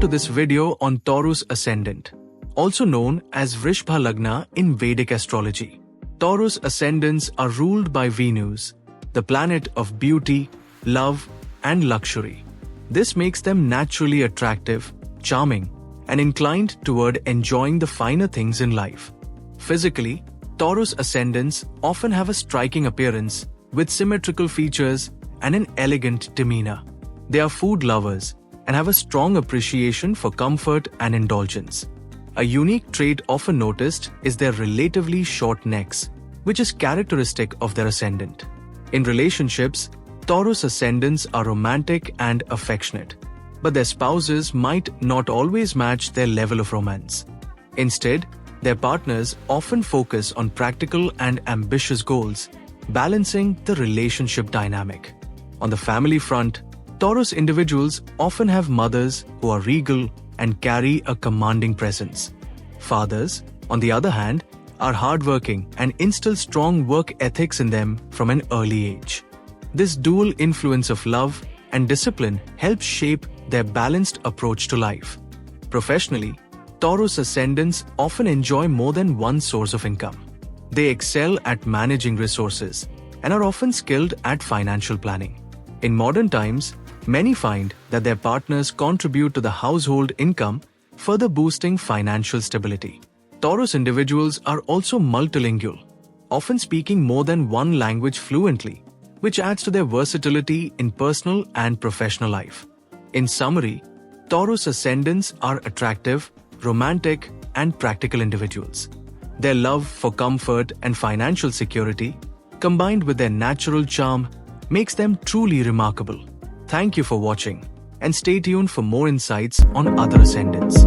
welcome to this video on Taurus Ascendant, also known as Vrishabha Lagna in Vedic astrology. Taurus Ascendants are ruled by Venus, the planet of beauty, love, and luxury. This makes them naturally attractive, charming, and inclined toward enjoying the finer things in life. Physically, Taurus Ascendants often have a striking appearance with symmetrical features and an elegant demeanor. They are food lovers and have a strong appreciation for comfort and indulgence. A unique trait often noticed is their relatively short necks, which is characteristic of their ascendant. In relationships, Taurus Ascendants are romantic and affectionate, but their spouses might not always match their level of romance. Instead, their partners often focus on practical and ambitious goals, balancing the relationship dynamic. On the family front, Taurus individuals often have mothers who are regal and carry a commanding presence. Fathers, on the other hand, are hardworking and instill strong work ethics in them from an early age. This dual influence of love and discipline helps shape their balanced approach to life. Professionally, Taurus Ascendants often enjoy more than one source of income. They excel at managing resources and are often skilled at financial planning. In modern times, many find that their partners contribute to the household income, further boosting financial stability. Taurus individuals are also multilingual, often speaking more than one language fluently, which adds to their versatility in personal and professional life. In summary, Taurus Ascendants are attractive, romantic, and practical individuals. Their love for comfort and financial security, combined with their natural charm, makes them truly remarkable. Thank you for watching, and stay tuned for more insights on other ascendants.